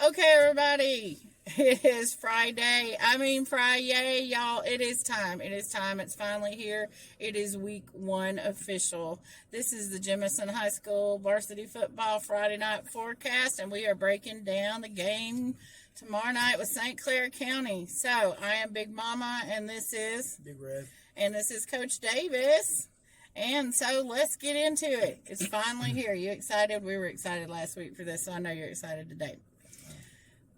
Okay, everybody, it is Friday. Friday, y'all. It is time. It is time. It's finally here. It is week 1 official. This is the Jemison High School Varsity Football Friday night forecast, and we are breaking down the game tomorrow night with St. Clair County. So, I am Big Mama, and this is Big Red. And this is Coach Davis. And so let's get into it. It's finally here. You excited? We were excited last week for this, so I know you're excited today.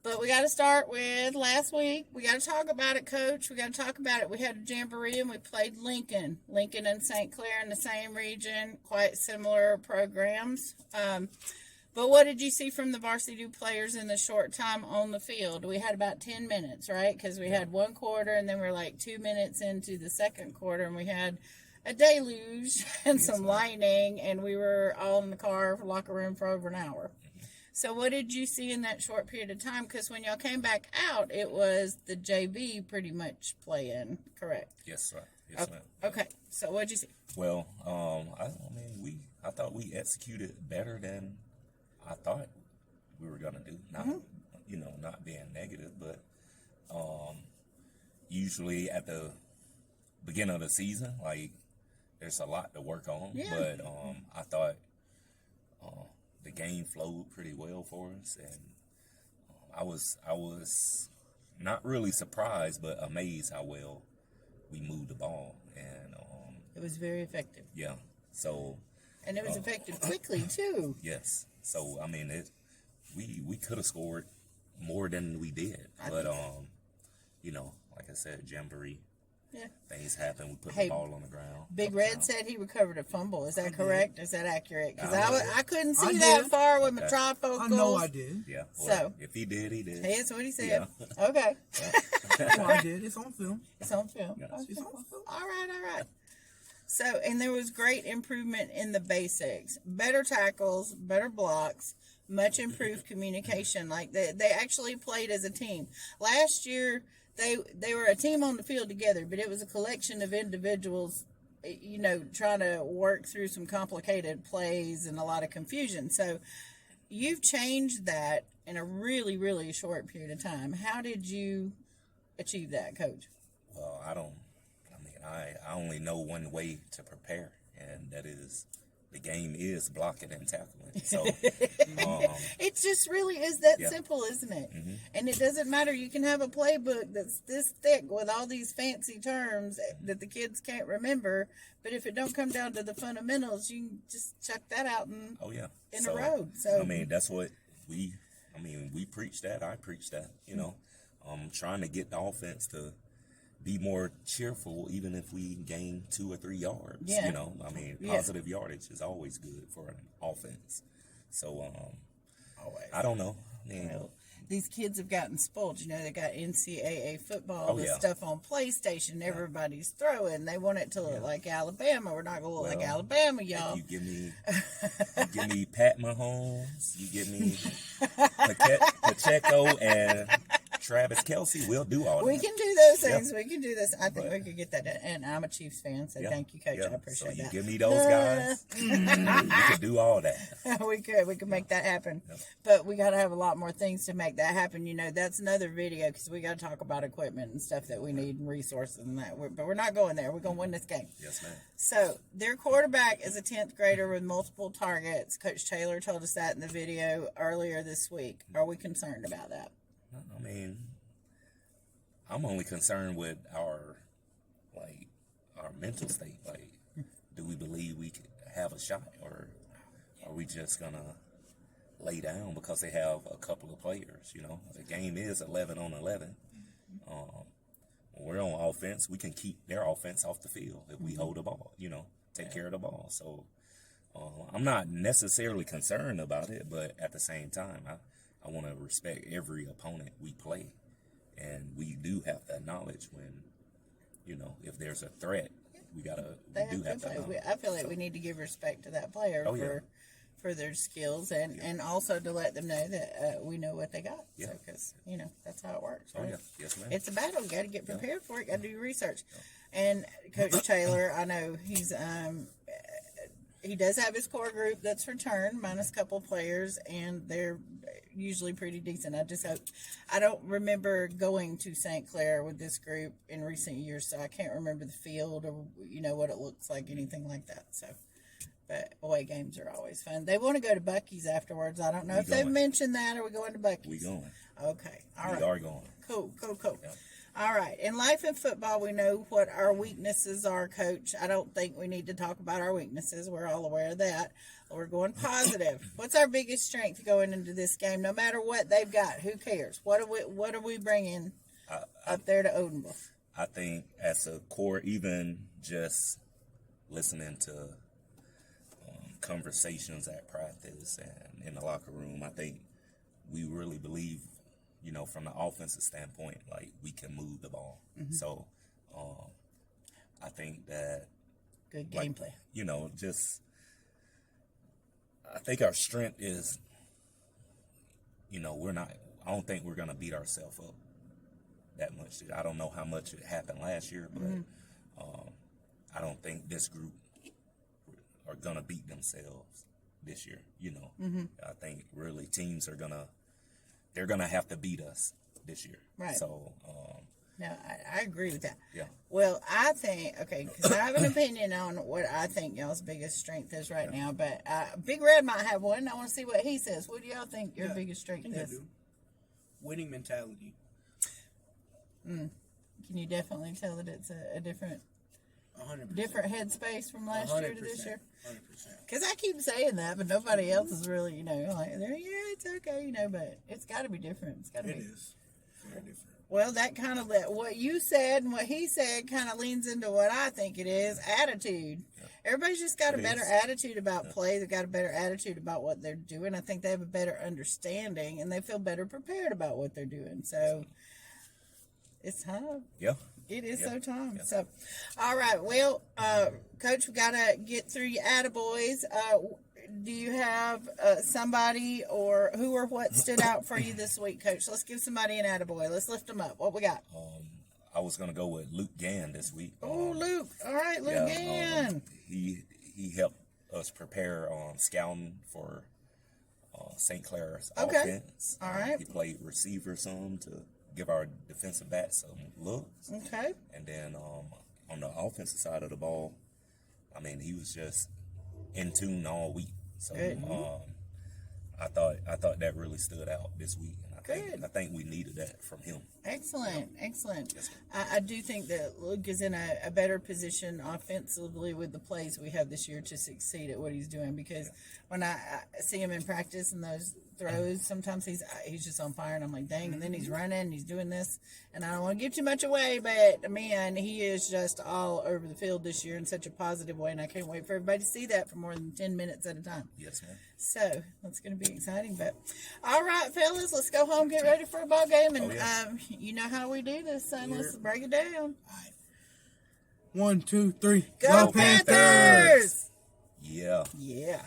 But we got to start with last week. We got to talk about it, Coach. We got to talk about it. We had a jamboree and we played Lincoln. Lincoln and St. Clair in the same region, quite similar programs. But what did you see from the varsity players in the short time on the field? We had about 10 minutes, right? Because we had one quarter and then we're like 2 minutes into the second quarter and we had a deluge and some lightning and we were all in the locker room for over an hour. So what did you see in that short period of time? Because when y'all came back out, it was the JV pretty much playing, correct? Yes, sir. Yes, ma'am. Okay. So what did you see? Well, I thought we executed better than I thought we were gonna do. Not, not being negative, but usually at the beginning of the season, like there's a lot to work on. Yeah. But I thought the game flowed pretty well for us, and I was not really surprised, but amazed how well we moved the ball, and It was very effective. yeah. So And it was effective quickly too. yes. So we could have scored more than we did, but like I said, jamboree. Yeah. Things happen. We put Hey, the ball on the ground. Big Red said he recovered a fumble. Is that correct? Is that accurate? Because I couldn't see I that did. far with my Okay. trifocals. I know I did. Yeah. Well, So if he did, he did. that's what he said. Yeah. Okay. No, I did. It's on film. It's on film. Yeah. Okay. It's on film. All right. So, and there was great improvement in the basics. Better tackles, better blocks, much improved communication. Like they actually played as a team. Last year, they were a team on the field together, but it was a collection of individuals, trying to work through some complicated plays and a lot of confusion. So you've changed that in a really, really short period of time. How did you achieve that, Coach? Well, I only know one way to prepare, and that is the game is blocking and tackling. So It just really is that Yeah. simple, isn't it? Mm-hmm. And it doesn't matter. You can have a playbook that's this thick with all these fancy terms that the kids can't remember, but if it don't come down to the fundamentals, you can just chuck that out and in the road. So that's what we preach that. I preach that. Trying to get the offense to be more cheerful, even if we gain 2 or 3 yards. Yeah. Positive yardage is always good for an offense. So, always. I don't know. These kids have gotten spoiled. They got NCAA football, the yeah. stuff on PlayStation. Everybody's throwing. They want it to look like Alabama. We're not going to look like Alabama, y'all. You give me Pat Mahomes, you give me Pacheco and Travis Kelce, we'll do all that. We can do those things. Yeah. We can do this. I think we could get that done. And I'm a Chiefs fan, so thank you, Coach. I appreciate so you that. give me those guys, we can do all that. We could make that happen. Yeah. But we got to have a lot more things to make that happen. That's another video because we got to talk about equipment and stuff that we need and resources and that. But we're not going there. We're going to win this game. Yes, ma'am. So their quarterback is a 10th grader with multiple targets. Coach Taylor told us that in the video earlier this week. Are we concerned about that? I'm only concerned with our mental state. Like, do we believe we could have a shot, or are we just gonna lay down because they have a couple of players? The game is 11 on 11. When we're on offense, we can keep their offense off the field if we hold the ball. Take care of the ball. So I'm not necessarily concerned about it, but at the same time, I want to respect every opponent we play. And we do have that knowledge when, if there's a threat, we do have that knowledge. I feel like we need to give respect to that player for their skills and also to let them know that we know what they got. Yeah. Because, that's how it works. Oh, Right? yeah. Yes, ma'am. It's a battle. You got to get prepared for it. Got to do your research. And Coach Taylor, I know he's he does have his core group that's returned, minus a couple players, and they're usually pretty decent. I don't remember going to St. Clair with this group in recent years, so I can't remember the field or what it looks like, anything like that. So, but away games are always fun. They want to go to Buc-ee's afterwards. I don't know if they've mentioned that. Are we going to Buc-ee's? We going. Okay. All right. We are going. Cool. Yeah. All right. In life and football, we know what our weaknesses are, Coach. I don't think we need to talk about our weaknesses. We're all aware of that. We're going positive. What's our biggest strength going into this game? No matter what they've got, who cares? What are we bringing up there to Odenville? I think as a core, even just listening to conversations at practice and in the locker room, I think we really believe, from the offensive standpoint, like we can move the ball. Mm-hmm. So I think that good gameplay. I think our strength is, I don't think we're going to beat ourselves up that much. I don't know how much it happened last year, but I don't think this group are going to beat themselves this year. I think really teams they're going to have to beat us this year. Right. So, no, I agree with that. Yeah. Well, I think, because I have an opinion on what I think y'all's biggest strength is right now, but Big Red might have one. I want to see what he says. What do y'all think your biggest strength I think is? I do. Winning mentality. Can you definitely tell that it's a different 100%. different headspace from last year to this year? 100%. Because I keep saying that, but nobody else is really, like, it's okay, but it's got to be different. It's got to be. It is. Very different. Well, that kind of, what you said and what he said kind of leans into what I think it is, attitude. Yeah. Everybody's just got a better attitude about play. They've got a better attitude about what they're doing. I think they have a better understanding, and they feel better prepared about what they're doing. So, it's time. Yeah. It is so time. Yeah. So, all right. Well, Coach, we got to get through your attaboys. Do you have somebody or who or what stood out for you this week, Coach? Let's give somebody an attaboy. Let's lift them up. What we got? I was going to go with Luke Gann this week. Oh, Luke. All right, Luke Gann. He helped us prepare on scouting for St. Clair's offense. All right. He played receiver some to give our defensive backs some looks. Okay. And then on the offensive side of the ball, he was just in tune all week. So I thought that really stood out this week. And I think we needed that from him. Excellent. Yes, I do think that Luke is in a better position offensively with the plays we have this year to succeed at what he's doing, because when I see him in practice and those throws, sometimes he's just on fire, and I'm like, dang, and then he's running and he's doing this, and I don't want to give too much away, but man, he is just all over the field this year in such a positive way, and I can't wait for everybody to see that for more than 10 minutes at a time. Yes, ma'am. So that's going to be exciting. But all right, fellas, let's go home, get ready for a ball game, and you know how we do this, son. Let's break it down. All right. 1, 2, 3. Go Panthers! Yeah. Yeah.